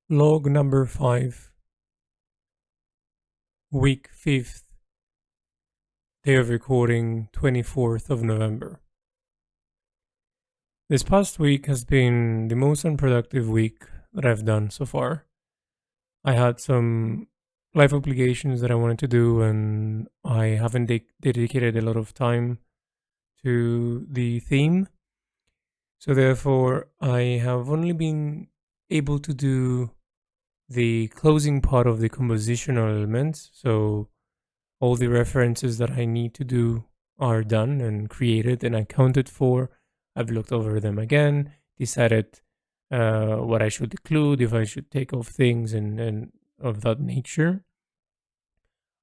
Log number 5, week 5th, day of recording 24th of November. This past week has been the most unproductive week that I've done so far. I had some life obligations that I wanted to do, and I haven't dedicated a lot of time to the theme. So, therefore, I have only been able to do the closing part of the compositional elements. So, all the references that I need to do are done and created and accounted for. I've looked over them again, decided what I should include, if I should take off things and of that nature.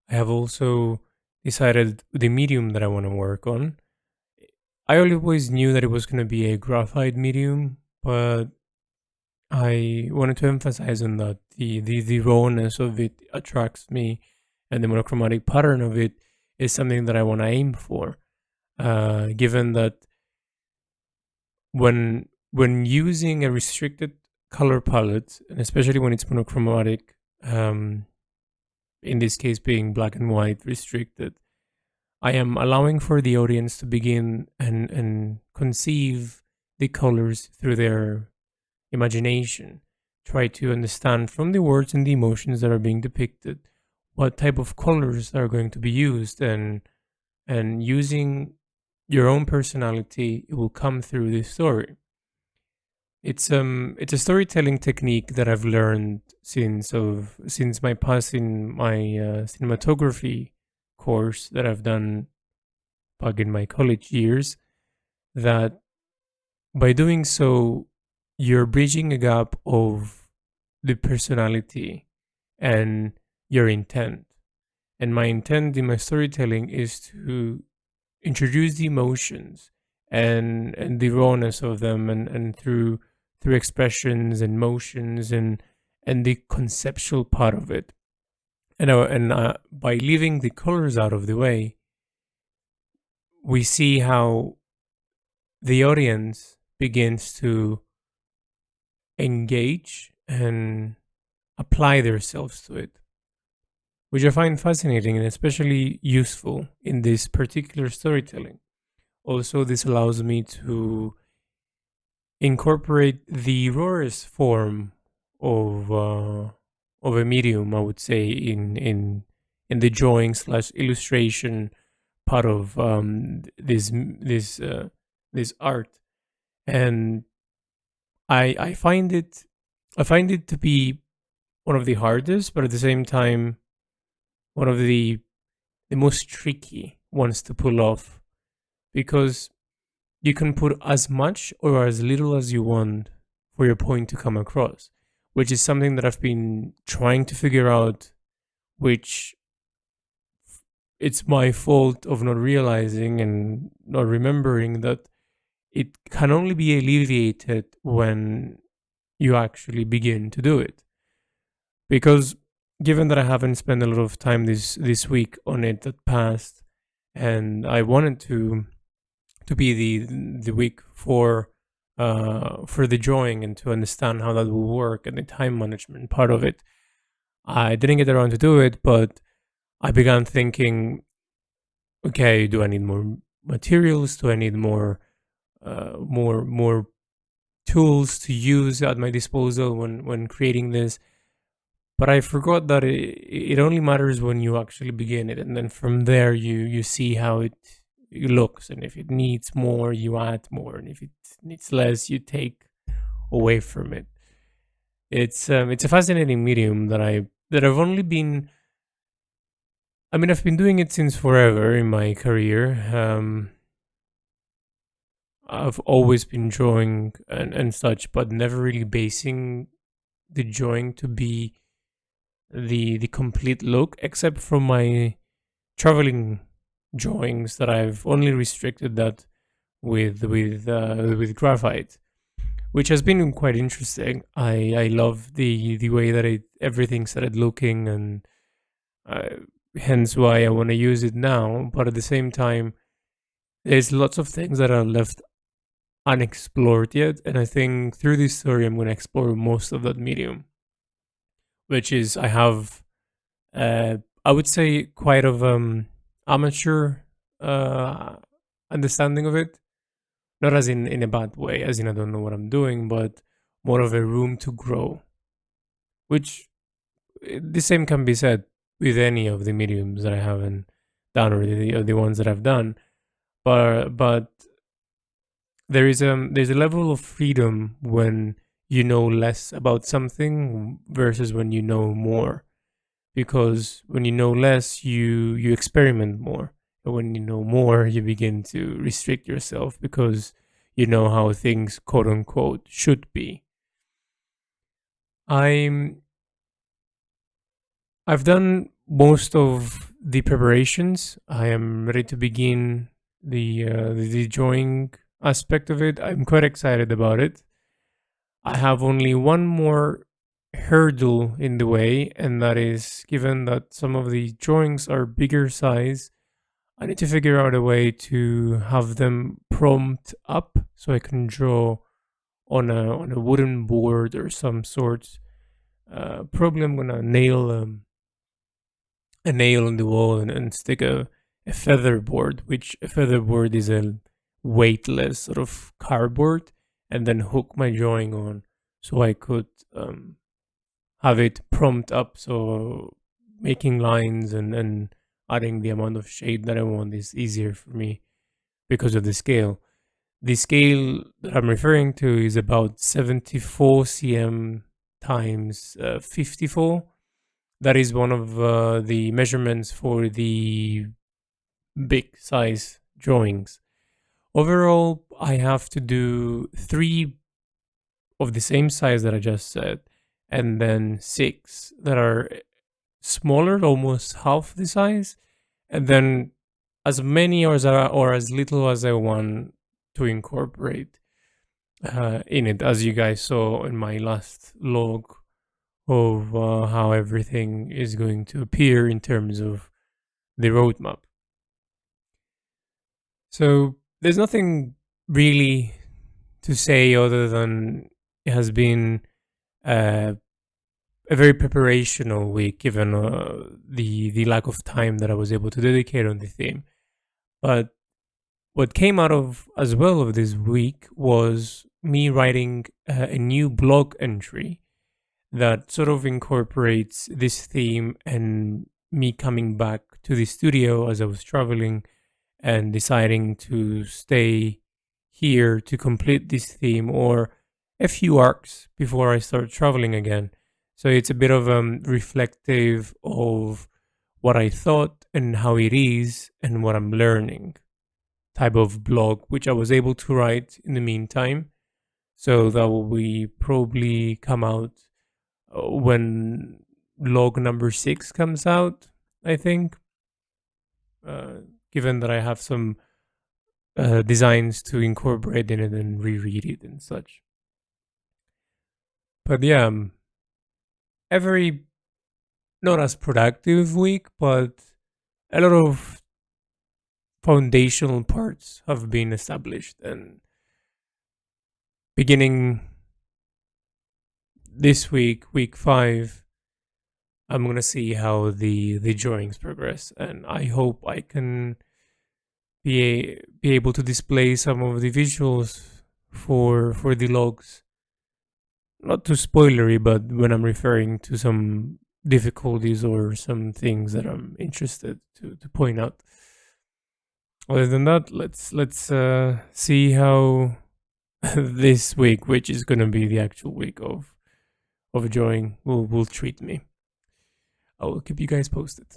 I have also decided the medium that I want to work on. I always knew that it was going to be a graphite medium, but I wanted to emphasize on that the rawness of it attracts me, and the monochromatic pattern of it is something that I want to aim for. Given that when using a restricted color palette, and especially when it's monochromatic, in this case being black and white restricted, I am allowing for the audience to begin and conceive the colors through their imagination. Try to understand from the words and the emotions that are being depicted what type of colors are going to be used, and using your own personality, it will come through the story. It's a storytelling technique that I've learned since my past in my cinematography course that I've done back in my college years. That by doing so, you're bridging a gap of the personality and your intent. And my intent in my storytelling is to introduce the emotions and the rawness of them, and through expressions and motions and the conceptual part of it. And by leaving the colors out of the way, we see how the audience begins to engage and apply themselves to it, which I find fascinating and especially useful in this particular storytelling. Also, this allows me to incorporate the rawest form of a medium, I would say, in the drawing slash illustration part of this art. And I find it to be one of the hardest, but at the same time one of the most tricky ones to pull off, because you can put as much or as little as you want for your point to come across, which is something that I've been trying to figure out, which it's my fault of not realizing and not remembering that it can only be alleviated when you actually begin to do it. Because given that I haven't spent a lot of time this week on it that passed, and I wanted to be the week for the drawing and to understand how that will work and the time management part of it, I didn't get around to do it. But I began thinking, okay, do I need more materials? Do I need more tools to use at my disposal when creating this? But I forgot that it only matters when you actually begin it, and then from there you see how it looks, and if it needs more, you add more, and if it needs less, you take away from it. It's a fascinating medium that I've only been. I mean, I've been doing it since forever in my career. I've always been drawing and such, but never really basing the drawing to be the complete look, except from my traveling drawings that I've only restricted that with graphite, which has been quite interesting. I love the way that everything started looking, and hence why I want to use it now. But at the same time, there's lots of things that are left unexplored yet, and I think through this story I'm going to explore most of that medium. which is I have uh, I would say quite of amateur uh, understanding of it, not as in a bad way, as in I don't know what I'm doing, but more of a room to grow, which the same can be said with any of the mediums that I haven't done or the ones that I've done. But there's a level of freedom when you know less about something versus when you know more. Because when you know less, you experiment more. And when you know more, you begin to restrict yourself because you know how things quote unquote should be. I'm I've done most of the preparations. I am ready to begin the drawing aspect of it. I'm quite excited about it. I have only one more hurdle in the way, and that is given that some of the drawings are bigger size, I need to figure out a way to have them prompt up so I can draw on a wooden board or some sort. Probably I'm gonna nail a nail in the wall and stick a feather board, which a feather board is a weightless sort of cardboard, and then hook my drawing on so I could have it prompt up. So making lines and adding the amount of shade that I want is easier for me because of the scale. The scale that I'm referring to is about 74 cm times 54. That is one of the measurements for the big size drawings. Overall, I have to do 3 of the same size that I just said, and then 6 that are smaller, almost half the size, and then as many or as little as I want to incorporate in it, as you guys saw in my last log of how everything is going to appear in terms of the roadmap. So there's nothing really to say other than it has been uh, a very preparational week, given the lack of time that I was able to dedicate on the theme. But what came out of as well of this week was me writing a new blog entry that sort of incorporates this theme and me coming back to the studio as I was traveling and deciding to stay here to complete this theme or a few arcs before I start traveling again. So it's a bit of reflective of what I thought and how it is and what I'm learning type of blog, which I was able to write in the meantime. So that will be probably come out when log number 6 comes out, I think. Uh, Given that I have some designs to incorporate in it and reread it and such. But yeah, a very not as productive week, but a lot of foundational parts have been established. And beginning this week, week 5, I'm gonna see how the drawings progress, and I hope I can be able to display some of the visuals for the logs. Not too spoilery, but when I'm referring to some difficulties or some things that I'm interested to point out. Other than that, let's see how this week, which is gonna be the actual week of drawing, will treat me. I will keep you guys posted.